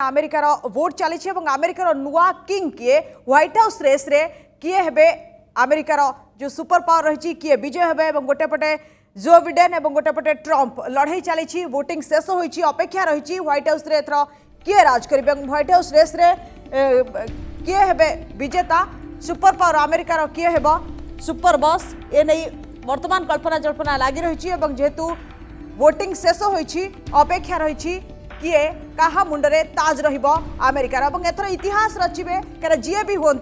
अमेरिकार वोट चली अमेरिकार नुआ किंग किए व्हाइट हाउस रेस रे किए हेबे अमेरिकार जो सुपर पावर रही किए विजय हेबे गोटे पटे जो बिडेन और गोटे पटे ट्रंप लड़ाई चली वोटिंग शेष होती अपेक्षा रही व्हाइट हाउस रे एथर किए राज करेंगे व्हाइट हाउस रेस रे किए हेबे विजेता सुपर पावर अमेरिकार किए हेब सुपर बॉस ए नहीं वर्तमान कल्पना जल्पना लगी रही जेहेतु वोटिंग शेष होती अपेक्षा रही किए कहा मुंडरे ताज रहिबो अमेरिकार और एथर इतिहास रचिबे कह जी भी हूँ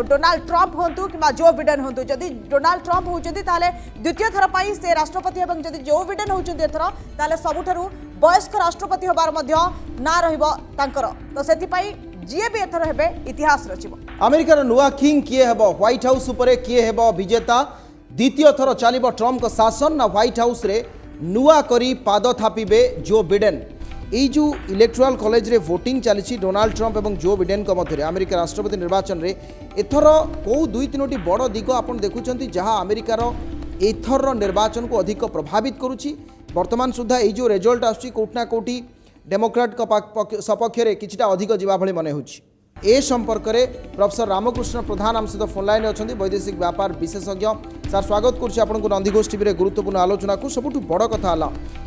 डोनाल्ड ट्रंप हूँ कि जो बिडेन हूँ जदि डोनाल्ड ट्रंप होती द्वितीय थर पर से राष्ट्रपति और जदि जो बिडेन होती एथर ताले सबुठारु वयस्क राष्ट्रपति होबार मध्य ना रहिबो तांकर तो सेथिपाई जी भी एथर हेबे इतिहास रचिबो अमेरिकार नुआ किंग किए हेबो व्हाइट हाउस उपरे किए हेबो विजेता द्वितीय थर चलिबो ट्रंप का शासन ना व्हाइट हाउस रे नुआ करी पाद थापिबे जो बिडेन এই जो इलेक्टोराल कॉलेज रे वोटिंग चली डोनाल्ड ट्रंप और जो बिडेन मध्य अमेरिका राष्ट्रपति निर्वाचन रे एथर कौ दुई तीनोटी बड़ दिग आपन देखुछंती जहां अमेरिकार एथर निर्वाचन को अधिक प्रभावित करुछि वर्तमान सुधा ये जो रिजल्ट आसुछि कोठना कोठी डेमोक्रेट सपक्ष रे किछटा अधिक जीवा भली मने होछि ए संपर्क में प्रोफेसर रामकृष्ण प्रधान आम सहित फोन लाइन अच्छा वैदेशिक व्यापार विशेषज्ञ सर स्वागत करुँ नंदीघोष टीवी गुरुत्वपूर्ण आलोचना को सबुठ बड़ कथा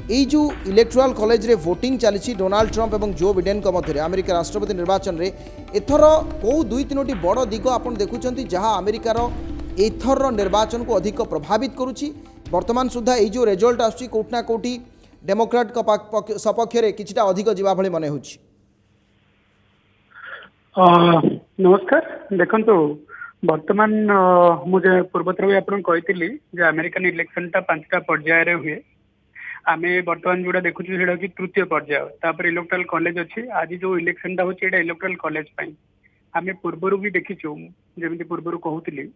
है जो इलेक्टोराल कॉलेज रे वोटिंग चली डोनाल्ड ट्रंप और जो बिडेन मध्य अमेरिका राष्ट्रपति निर्वाचन रे एथर कौ दुई तीनोटी बड़ दिग आपन देखुछंती जहां अमेरिकार एथर निर्वाचन को अधिक प्रभावित करुछि वर्तमान सुधा ये जो रिजल्ट आसुछि कोठना कोठी डेमोक्रेट सपक्ष में किछटा अधिक जीवा भली मने होछि नमस्कार देखो बर्तमान मुझे पूर्वथर भी आपन कही अमेरिकन इलेक्शन टा 5टा पर्याय रे हुए आम बर्तमान जोड़ा देखुँ से तृतीय पर्याय तापर इलेक्टोरल कॉलेज अच्छी आज जो इलेक्शन टा होची इलेक्टोरल कॉलेज आम पूर्वर भी देखीचु जमी पूर्वर कहूली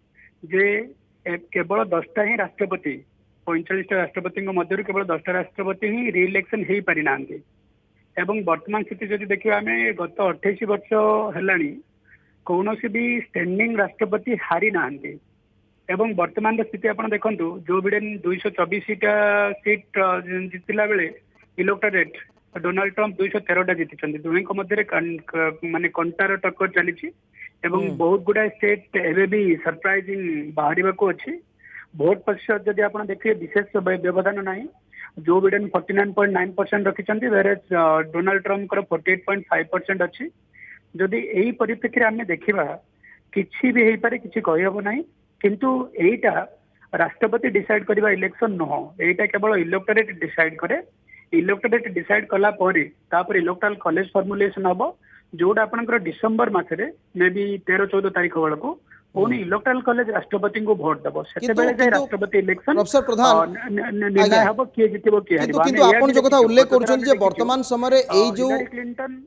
जे केवल 10टा ही राष्ट्रपति 45टा राष्ट्रपति मध्य केवल 10टा राष्ट्रपति ही रिइलेक्शन हो पारि ना एवं वर्तमान स्थिति जब देखा आम गत 28 वर्ष है कौन भी स्टैंडिंग राष्ट्रपति हारी ना एवं वर्तमान स्थिति आप देखु जो बिडेन 224टा सीट जीतला बेले इलेक्टोरेट डोनाल्ड ट्रंप 213टा जीति दुहे मध्य माने कंटार टक्कर चली बहुत गुड़ा स्टेट एवं भी सरप्राइजिंग बाहर को अच्छी भोट प्रतिशत जब आप देखिए विशेष व्यवधान ना जो बिडेन 49.9% रखिंट वेरेज डोनाल्ड ट्रंप 48.5% अच्छी जदि यही परिप्रेक्षी आम देखा किसी भी हो पारे किसी कहब ना किंतु एटा राष्ट्रपति डिसाइड करवा इलेक्शन नुह एटा केवल इलेक्टोरेट डिसाइड करे इलेक्टोरेट डिसाइड कला तापर इलेक्टोरल कॉलेज फॉर्मुलेशन हम जोटा आपंकर डिसेम्बर मसरे मे बी 13-14 तारीख बेलू पुणी इलेक्टोरल कॉलेज राष्ट्रपति को भोट दब से राष्ट्रपति इलेक्शन निर्णय हम किए जितब किए उल्लेख कर वर्तमान समय क्लिंटन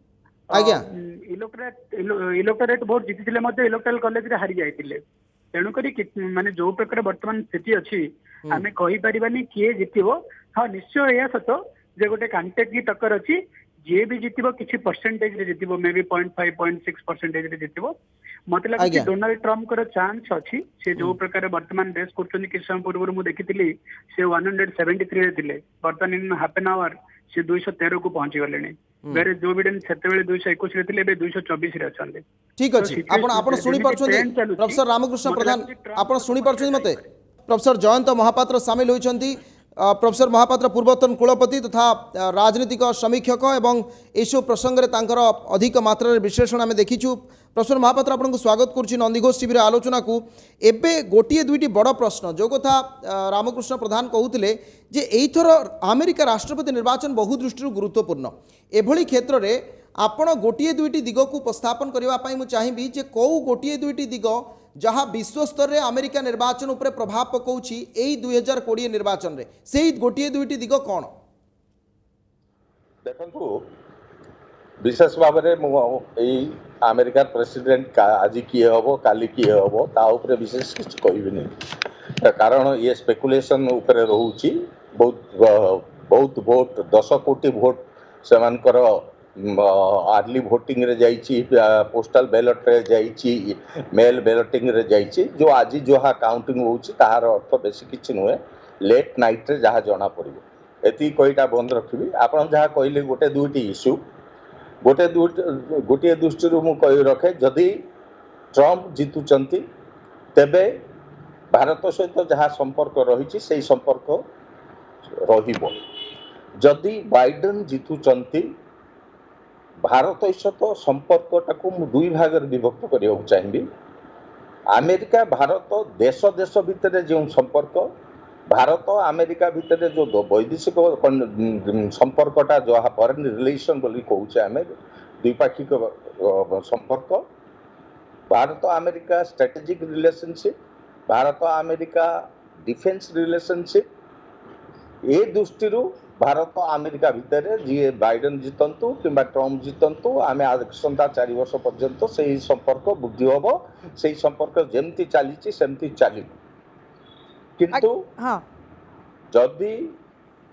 इलेक्टोरेट भोट जीति इलेक्टोरल कॉलेज रे हारी जाइतिले तेणुक माने जो प्रकार वर्तमान स्थिति अच्छी आम कहीपरानी किए जितब हाँ निश्चय यह सत जे गोटे कांटेक्ट की टक्कर अच्छी जी भी जितब किसी परसेंटेज रे जितब मे बी 0.5-0.6% रे जितब मत लगे डोनाल्ड ट्रंप चांस अच्छी से जो प्रकार वर्तमान रेस कर किस समय पूर्व मुझे देखी से 173 रे थिले वर्तमान इन हाफ एन आवर से 213 को पहुंची गले वेरे जो बिडेन से 221 रे थिले 224 रे अछंदे ठीक अछि आपण सुनी परछोंती प्रोफेसर रामकृष्ण प्रधान आपण सुनी परछोंती मते प्रोफेसर जयंत महापात्र शामिल होइछंती प्रोफेसर महापात्र पूर्वतन कुलपति तथा राजनीतिक समीक्षक एवं एसो प्रसंग में तांकर अधिक मात्रा विश्लेषण आम देखीचु प्रोफेसर महापात्र आपको स्वागत करुच्ची नंदीघोष टीवी आलोचना को एबे गोटे दुईटी बड़ प्रश्न जो कथा रामकृष्ण प्रधान कहते जे एथर अमेरिका राष्ट्रपति निर्वाचन बहु दृष्टि गुरुत्वपूर्ण एभली क्षेत्र में आपण गोटे दुईटी दिग को उपस्थापन करने मुझे चाहिए जे कौ गोटे दुईटी दिग जहाँ विश्व स्तर में अमेरिका निर्वाचन उपरे प्रभाव पकाउछि एई 2020 निर्वाचन रे सेही गोटे दुईटी दिग कौन देखंतु विशेष भाव में अमेरिका प्रेसिडेंट आज किए हम काली किए हम ता उपरे विशेष कुछ कहबी कारण ये स्पेकुलेशन उपरे रहउछि बहुत वोट 10 कोटी वोट सेमानकर आर्ली भोटिंग रे जाइछि पोस्टल बैलेट रे जाइछि मेल बैलेटिंग रे जाइछि जो आज जहाँ काउंटिंग होउछि ताहार अर्थ बेसी किछि नुहे लेट नाइट रे जहाँ जना पड़िबो एति कईटा बंद रखिबी आपण जहाँ कहले गोटे दुईटी इश्यू गोटे दृष्टि मु कही रखे जदि ट्रम्प जितुचंती तेबे भारत सहित जहाँ संपर्क रही से संपर्क रहिबो। जदि बाइडेन जितुचंती भारत सहित संपर्कटा मु दुई भाग विभक्त करने चाहिए। अमेरिका भारत देश देश भितर जो संपर्क भारत अमेरिका भितर जो वैदेशिक संपर्कटा जो फॉरेन रिलेशन बोली कहूचे आम द्विपाक्षिक संपर्क Bharat America strategic relationship Bharat America defence relationship ए दृष्टि भारत अमेरिका भितर जी बाइडेन जितंतु कि ट्रम्प जितंतु आम आसंता 4 वर्ष पर्यंत से संपर्क वृद्धि हम से संपर्क जमती चली सेमती चल किंतु जदि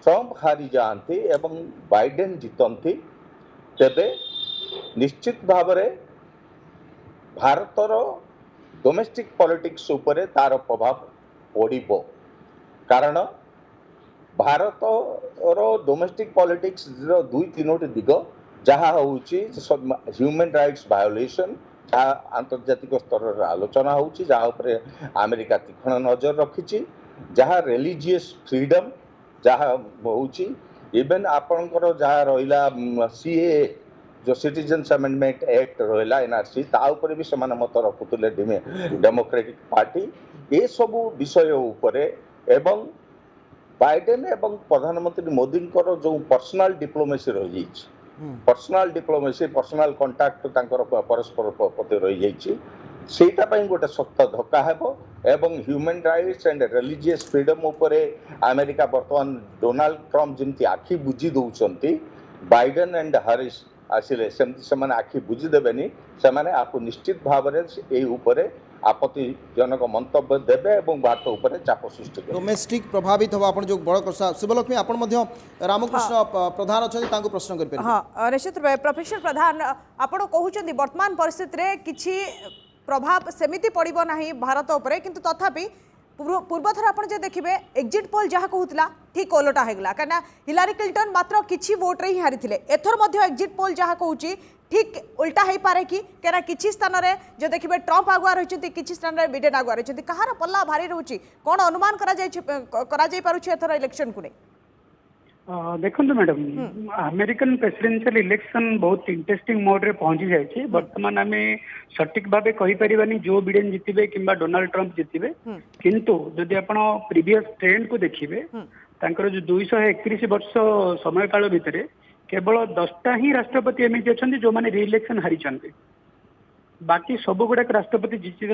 ट्रम्प हारी जाती एवं बाइडेन जितंती तेबे निश्चित भाव भारतर डोमेस्टिक पॉलिटिक्स उपरे तार प्रभाव पड़ो। कारण भारत डोमेस्टिक पॉलिटिक्स दुई तीनोटी दिग जहाँ होची ह्यूमन राइट्स वायोलेशन जहाँ आंतर्जातिक स्तर आलोचना होची जहाँ उपरे अमेरिका तीक्ष्ण नजर रखी जहाँ रिलीजियस फ्रीडम जहाँ होची इवेन आपणकर जहाँ रहा सीए जो सिटीजन्स अमेंडमेंट एक्ट रहा एनआरसी ता उपरे भी समान मत रखुले डेमोक्रेटिक पार्टी ये सब विषय उपरे एवं बाइडेन एवं प्रधानमंत्री मोदी जो पर्सनल डिप्लोमेसी रही पर्सनल डिप्लोमेसी पर्सनल कंटाक्ट परस्पर प्रति रही सेटा गोटे शक्त धक्का हेबो एवं human rights and religious freedom उपरे अमेरिका बर्तमान डोनाल्ड ट्रम्प जमती आखि बुझी दौरान बाइडेन एंड हैरिस आसिले से आखि बुझी देवेनी से आपको निश्चित भाव में आपत्तिजनक मंतव्य देवे और भारत उपर चाप सृष्टि डोमेस्टिक प्रभावित हम आप जो बड़ प्रश्न शिवलक्ष्मी आप रामकृष्ण प्रधान अच्छा प्रश्न कर हाँ निश्चित रूप प्रोफेसर प्रधान आपण कहते वर्तमान परिस्थिति रे किछि प्रभाव सेमिति पड़ो ना भारत उपरे किंतु तथापि पूर्वथर आप देखिए एक्जिट पोल जहाँ कहूला ठीक ओलटा होगा कहीं हिलारी क्लिंटन मात्र किछि वोट रे ही हारी एथर एक्जिट पोल जहाँ कहूँ ठीक उल्टा हो पारे कि कहीं किसी स्थान में जो देखिए ट्रम्प आगुआ रही किसी स्थान में बिडेन आगुआ रही कहार पल्ला भारी रोचे कौन अनुमान एथर इलेक्शन को देखो मैडम अमेरिकन प्रेसिडेंशियल इलेक्शन बहुत इंटरेस्टिंग मोड रे पहुंची जाए बर्तमान आम सटीक भाव कहीपरानी जो बिडेन जितबे कि डोनाल्ड ट्रम्प जितबे किंतु जदि आप प्रीवियस ट्रेंड को देखिए जो 231 वर्ष समय काल भितर केवल 10टा ही राष्ट्रपति एमती अच्छा जो मैंने रिइलेक्शन हारी बाकी सब गुड़ाक राष्ट्रपति जीति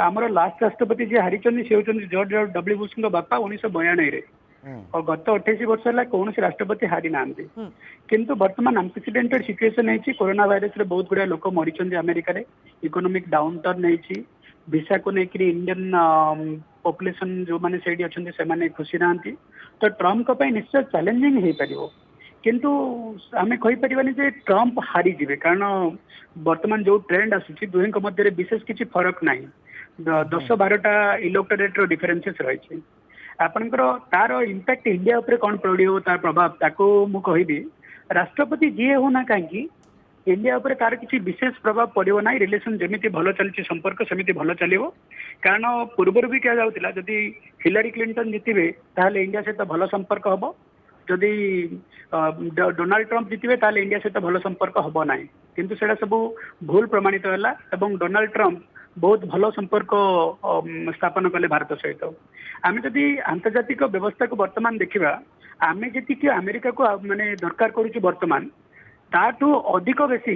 आमर लास्ट राष्ट्रपति जी हारी सी होती जॉर्ज डब्ल्यू बुश बापा 1992 और गत 28 वर्ष है कौन राष्ट्रपति हारी ना किंतु बर्तमान अनप्रेसिडेंटेड सिचुएशन है कोरोना वायरस रे बहुत गुड़ा लोक मरी अमेरिका रे इकोनॉमिक डाउन टर्न है वीसा को लेकर इंडियन पॉपुलेशन जो मैंने से अच्छा खुशी ना तो ट्रम्प निश्चय चैलेंजिंग हो पार किंतु आम कहीपरानी ट्रम्प हारी जीवे कारण बर्तमान जो ट्रेंड आसूची दुहें मध्य विशेष किसी फरक ना 10-12टा इलेक्टोरेट डिफरेन्सेस रही आपणकर तार इम्पैक्ट इंडिया उपरे कौन पड़ो तार प्रभाव ताको मु कहबी राष्ट्रपति जी होना कहीं इंडिया उपरे तार किसी विशेष प्रभाव पड़ो ना रिलेशन जमी भल चलती संपर्क सेमती भल चलो कारण पूर्वर भी कह जाऊला जदि हिलारी क्लिंटन जितबे ताहले इंडिया सहित भल संपर्क हम जदि डोनाल्ड ट्रम्प जितबे ताहले इंडिया सहित भल संपर्क हम ना किंतु सेटा सब भूल प्रमाणित है एवं डोनाल्ड ट्रम्प बहुत भल संपर्क स्थापन कले भारत सहित आम जदि आंतर्जातिक व्यवस्था को वर्तमान देखा आम जी अमेरिका को माने दरकार करुचु वर्तमान ताठू अधिक बेसी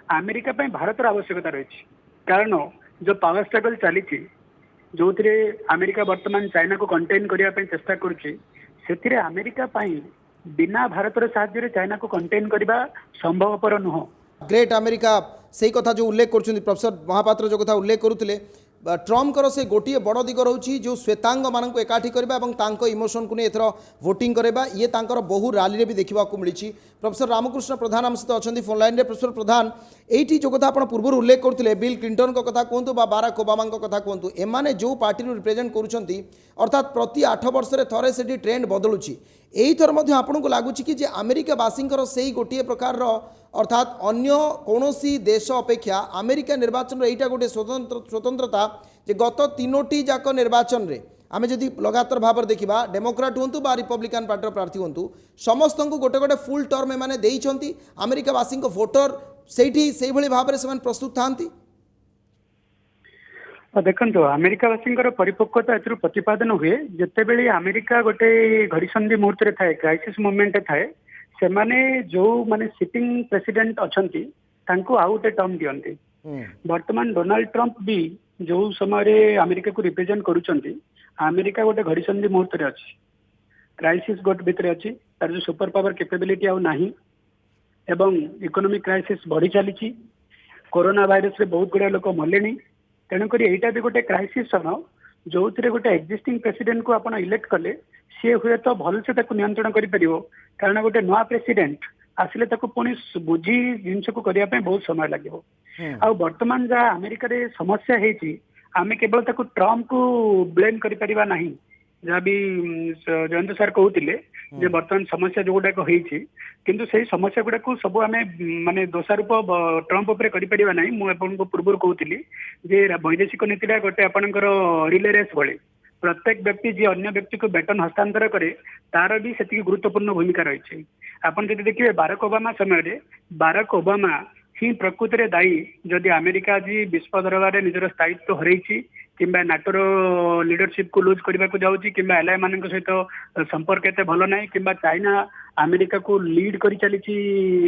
अमेरिका भारतर आवश्यकता रही कारण जो पावर स्ट्रगल चली जो अमेरिका वर्तमान चाइना को कंटेन करने चेष्टा करुच्ची अमेरिका बिना भारतर साहाय्य चाइना को कंटेन करने संभवपर नुह ग्रेट अमेरिका से कथा जो उल्लेख कर प्रोफेसर महापात्र जो कथा उल्लेख करुले ट्रम्पकर से गोटे बड़ दिग रही जो श्वेतांग मान एकाठी करवा इमोशन को नहीं एथर वोटिंग करवा ये बहु रैली भी देखा मिली प्रोफेसर रामकृष्ण प्रधान आम सहित अच्छा फोन लाइन में प्रोफेसर प्रधान ये जो कथा आप पूर्व उल्लेख करते बिल क्लिंटन कथा कहतु बाराक ओबामा कथा कहतु एमाने जो पार्टी रिप्रेजेंट करुँच अर्थात प्रति 8 वर्ष थे से ट्रेंड बदलुची यही थर आपको लगुच कि अमेरिकावासी से ही गोटे प्रकार अर्थात अन्य कौनसी देश अपेक्षा अमेरिका निर्वाचन एटा गोटे स्वतंत्रता जे गत तीनोटी जाक निर्वाचन रे आमे जदि लगातार भाव देखा डेमोक्राट हूँ बा रिपब्लिकान पार्टी प्रार्थी हूँ समस्त को गोटे गोटे फुल टर्म मैंने देइछंती अमेरिकावासी भोटर से भाव में से प्रस्तुत था। देखो अमेरिकावासी परिपक्वता एथुरु प्रतिपादन हुए जितेबेले अमेरिका गोटे घड़ीसंधि मुहूर्त थाए क्राइसिस मोमेंट थाए से माने जो माने सिटिंग प्रेसिडेंट अछंती तांको आउ गोटे टर्म दियंती। वर्तमान डोनाल्ड ट्रंप भी जो समय अमेरिका को रिप्रेजेंट करूछंती अमेरिका गोटे घड़ीसंधि मुहूर्त रे अछि क्राइसिस गोट भितर अछि तार जो सुपर पावर कैपेबिलिटी आउ नाही एवं इकोनॉमिक क्राइसिस बढ़ी चली कोरोना वायरस रे बहुत गुड़ा लोक मलेनी तेणुक यहीटा भी गोटे क्राइसिस समय जो थे गोटे एक्जिस्टिंग प्रेसिडेंट को आप इलेक्ट कले सी हुए तो भलसे नियंत्रण कर कारण गोटे नुआ प्रेसिडेंट आसिले पुणी बुझी जिनस को करने बहुत समय लगे आ बर्तमान जहाँ अमेरिका रे समस्या है आम केवल ट्रम्प को ब्लेम कर ना जहाँ भी जयंत सार कहते बर्तमान समस्या जो गुड़ाक किंतु से समस्या गुड़ाक सब आम माने दोषारोप ट्रम्प उपर कर ना मुझे पूर्व कहती जे वैदेशिक नीति गोटे आपंकर रिले रेस भली प्रत्येक व्यक्ति जी अन्य व्यक्ति को बेटन हस्तांतर करे तार भी से गुरुत्वपूर्ण भूमिका रही आपन जब देखिए बाराक ओबामा समय बाराक ओबामा ही प्रकृति में दायी जदि अमेरिका आज विश्व दरबार निजर स्थायित्व हरई कि नाटोर लीडरशिप को लुज करने को जाऊँगी कि एलआई मान सहित संपर्क एत भल ना कि चाइना अमेरिका को लीड कर चली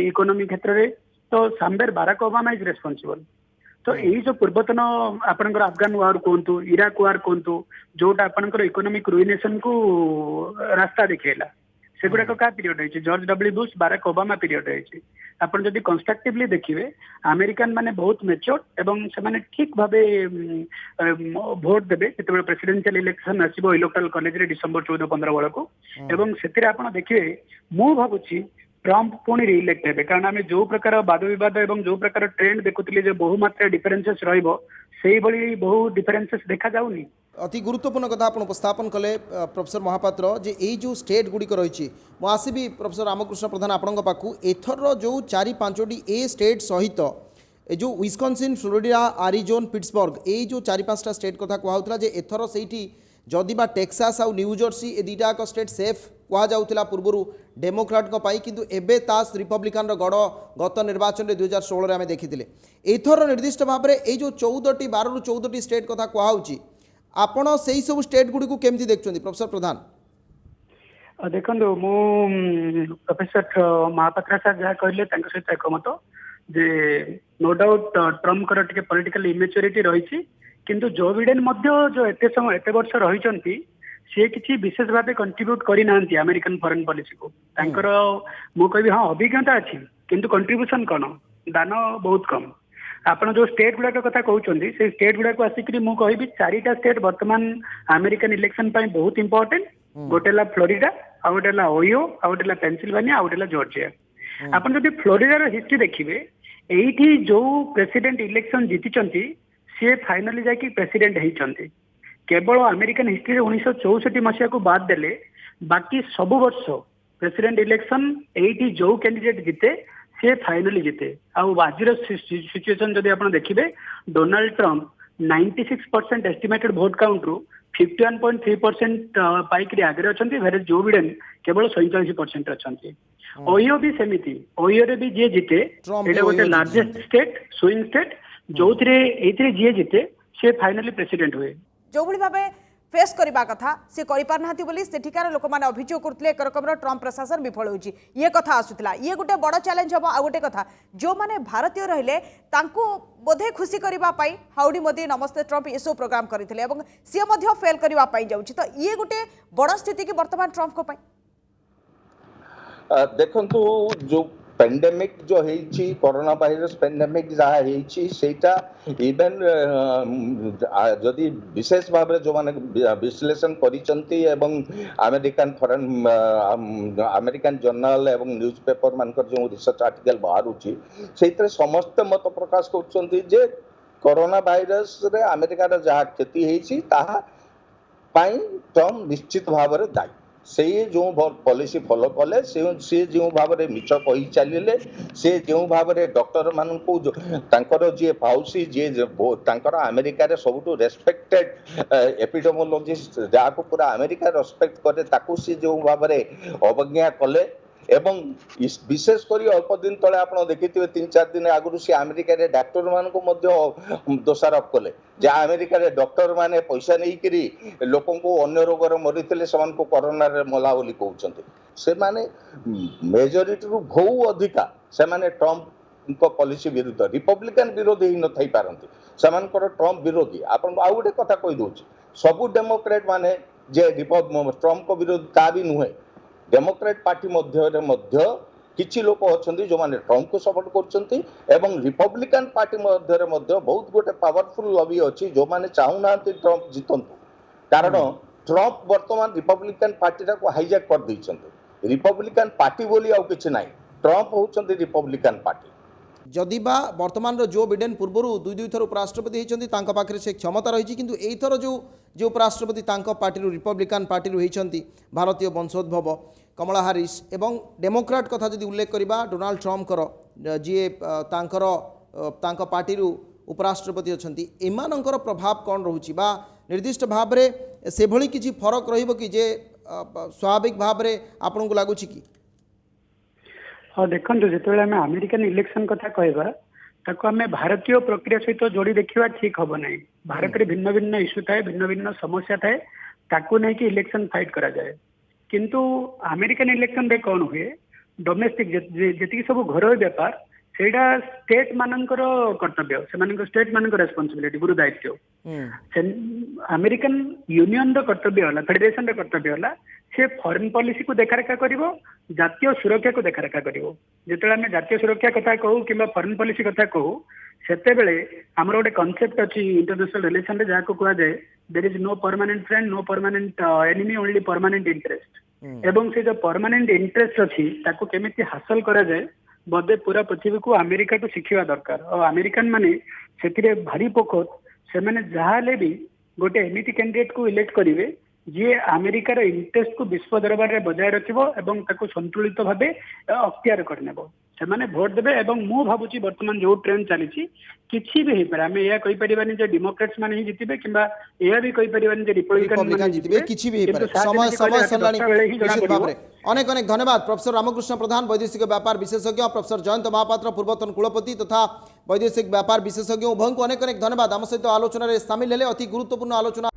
इकोनॉमी क्षेत्र में तो सामने बाराक ओबामा इज रेस्पॉन्सिबल। तो यही जो पूर्वतन आपनकर अफगान वार कहतु इराक वार कहतु जोटा आपनकर इकोनॉमिक रुइनेशन को रास्ता देखला से गुड़ाक क्या पीरियड रही George W Bush Barack Obama period रही आपन जदि कंस्ट्रक्टिवली देखिए अमेरिकन माने बहुत मेच्योर एवं से ठीक भावे भोट देवे जिते प्रेसिडेंशियल इलेक्शन आसो इलेक्टोरल कॉलेज रे डिसेंबर 14-15 बेल को एवं से आप देखिए मु भावुची ट्रम्प पुणी रिइलेक्ट हे कारण आम जो प्रकार वाद विवाद और जो प्रकार ट्रेंड देखुले बहुमात्रा डिफरेन्सेस रही बहु डिफरेन्सेस देखा जाऊनी। अति गुरुत्वपूर्ण कथा आप उपस्थापन कले प्रोफेसर महापात्र जे यही जो स्टेट गुड़िक रही आसबि प्रोफेसर रामकृष्ण प्रधान आपण पाखु एथर जो 4-5टी ए स्टेट सहित ए जो विस्कन्सिन फ्लोरिडा आरिजोन पिट्सबर्ग ये जो 4-5टा स्टेट कथा कहूला जे एथर से जदि बा टेक्सास आउ न्यू जर्सी ए दुईटाक स्टेट सेफ कहला पूर्व डेमोक्राट किंतु एबे तास रिपब्लिकान गड़ गत निर्वाचन 2016 आम देखी एथर निर्दिष्ट भाव में ये जो 12-14 स्टेट कथा कहूँ आपण से सब स्टेट गुड़ी को केमती देखते प्रोफेसर प्रधान? देखो मु प्रोफेसर महापात्र सर जहाँ कहले सहित एकमत जे नो डाउट ट्रम्प टे पॉलिटिकल इमेच्योरिटी रही किंतु जो बिडेन जो एते समय एते वर्ष रही सी किसी विशेष भाव कंट्रीब्यूट करना अमेरिकन फॉरेन पॉलिसी को तांकर मु कहि हाँ अभिज्ञता अच्छी किंतु कंट्रीब्यूशन कौन दान बहुत कम आपन जो स्टेट गुड़ाक कथा कहते से स्टेट गुड़ाक आसिक मु कहि 4टा स्टेट वर्तमान अमेरिकन इलेक्शन बहुत इंपोर्टेंट गोटे फ्लोरिडा आ गोटे ओहियो आ गोटे पेनसिल्वेनिया आ गोटे जॉर्जिया आपन जदि फ्लोरिडार हिस्ट्री देखिए एठी जो प्रेसिडेंट इलेक्शन जीति सी फाइनाली जाकि प्रेसिडेंट होती केवल अमेरिकन हिस्ट्री 1964 मसीहा को बाद देले बाकी सब वर्ष प्रेसिडेंट इलेक्शन एठी जो कैंडिडेट जीते सी फाइनाली जीते आज सिचुएशन जदि आप देखिए Donald Trump 96% estimated vote count रु 51.3% पाइक आगे अच्छा वेर जो बिडेन केवल 47% अच्छा ओहियो भी सेमिति ओहियो रे भी जी जीते एटा गोटे लार्जेस्ट स्टेट स्विंग स्टेट जो थे जी जीते सी फाइनाली प्रेसिडेंट हुए जो भली भाबे फेस करबा कथा से करि पार नाहति बोली सेठिकार लोक माने अभियोग करथले एक रकम ट्रम्प प्रशासन विफल होची ये कथा आसुतला ये गोटे बड़ चैलेंज हबो आ गोटे कथा जो माने भारतीय रहिले तांको बोधे खुशी करबा पाई हाउडी मोदी नमस्ते ट्रम्प ये सो प्रोग्राम करथिले एवं से मध्य फेल करबा पाई जाउची तो ये गोटे बड़ स्थिति की वर्तमान ट्रम्प को पाई देखंतु जो पेंडेमिक जो है कोरोना वायरस पेंडेमिक जहाँ होता इवेन जदि विशेष भाव जो माने विश्लेषण करिसंती एवं अमेरिकन फॉरेन अमेरिकन जर्नल एवं न्यूज पेपर मानकर जो रिसर्च आर्टिकल बाहरुची सेइतरे समस्त मत प्रकाश करछंती जे कोरोना वायरस रे अमेरिका रे जहाँ क्षति होती ताहा पाई ट्रम्प निश्चित भाव में दायी से जो पॉलिसी फॉलो कले से जो भाव में मिछ कही चलिए से जो भाव में डॉक्टर मान जी फाउसी जी अमेरिका रे सबुठु रेस्पेक्टेड एपिडेमोलॉजिस्ट जहाँ को पूरा अमेरिका रेस्पेक्ट करे ताकू सी जो भाव में अवज्ञा कले एवं विशेष कर अल्प दिन तले आप देखिए 3-4 दिन आगु सी अमेरिका रे डॉक्टर मान को दोषारोप कले जहाँ अमेरिका रे डॉक्टर माने पैसा नहीं करी लोकों को अन्य रोग मरी को कोरोना रे मला बोली कहते से माने मेजोरिटी रु बहु अधिका से माने ट्रम्प पॉलिसी विरुद्ध रिपब्लिकन विरोधी ही न थई पारंती सेमानकर ट्रम्प विरोधी आपण आउ गोटे कथा कहि दोछि सबु डेमोक्रेट माने जे ट्रम्प को विरोध का भी नुहे डेमोक्रेट पार्टी मध्य किछि लोक अछंती जो माने ट्रम्प को सपोर्ट करछंती एवं रिपब्लिकन पार्टी मध्य बहुत गोटे पावरफुल लॉबी अछि जो माने चाहुनांती ट्रम्प जितंतु कारण ट्रम्प वर्तमान रिपब्लिकन पार्टी को हाईजैक कर दैछंती रिपब्लिकन पार्टी बोली आउ किछि नाही ट्रम्प होउछंती रिपब्लिकन पार्टी जदि बा वर्तमान जो बिडेन पूर्व दुई थर उपराष्ट्रपति होती पाखे से क्षमता रही किंतु एथर जो उपराष्ट्रपति पार्टी रिपब्लिकन पार्टी होती भारतीय वंशोद्भव कमला हारिस एवं डेमोक्राट कथा जदि उल्लेख करवा डोनाल्ड ट्रम्पकर जी पार्टी उपराष्ट्रपति अच्छा एमानंकर प्रभाव कौन रोची बा निर्दिष्ट भाव में से भली किसी फरक रहिबो कि जे स्वाभाविक भाव में आपन को लगुच कि हाँ देखो जो आम अमेरिकन इलेक्शन कथा कहवा ताको आम भारतीय प्रक्रिया सहित जोड़ी देखा ठीक हम ना भारत में भिन्न भिन्न इश्यू थाए भिन्न भिन्न समस्या थाए ताको नहीं कि इलेक्शन फाइट करा जाए किंतु अमेरिकन इलेक्शन रे कौन हुए डोमेस्टिक जी सब घर व्यापार सेटा स्टेट मानकर कर्तव्य से स्टेट मान रेस्पॉन्सिबिलिटी गुरु दायित्व अमेरिकन यूनियन कर्तव्य होला फेडरेशन कर्तव्य होला से फॉरेन पॉलिसी को देखारेखा करिवो जातीय सुरक्षा को देखारेखा करिवो जेतेले आमे जातीय सुरक्षा कथा कहू कि फॉरेन पॉलिसी कथा कहू सेते बेले हमर गोटे कांसेप्ट अछि इंटरनेशनल रिलेशन रे जाको कहा जाए there is no permanent friend no permanent enemy only permanent interest एवं से जो परमानेंट इंटरेस्ट अछि ताको केमिति हासिल करा जाए बोधे पूरा पृथ्वी को अमेरिका तो शिखिवा दरकार और अमेरिकन माने सेतिरे भारी पोखत से माने जहाले भी गोटे एमिति कैंडिडेट को इलेक्ट करिवे जी अमेरिकार इंटरेस्ट को विश्व दरबार में बजाय रखिबो एवं ताको संतुलित भाबे अख्तियार करनेबो से भोट देवे एवं मु भाबुची वर्तमान जो ट्रेंड चली किसी भी पारे आम यह कहीपरानी जे डेमोक्रेट्स माने ही जितबे किंबा यह भी कहीपरानी जे रिपब्लिकन जितबे किछि भी पारे समय सरलाणी निश्चित भाव में अनेक अनेक धन्यवाद प्रोफेसर रामकृष्ण प्रधान वैदेशिक व्यापार विशेषज्ञ प्रोफेसर जयंत महापात्र पूर्वतन कुलपति तथा वैदेशिक व्यापार विशेषज्ञ उभय को अनेक अनेक धन्यवाद आम सहित आलोचन सामिल हेले अति गुरुत्वपूर्ण आलोचना।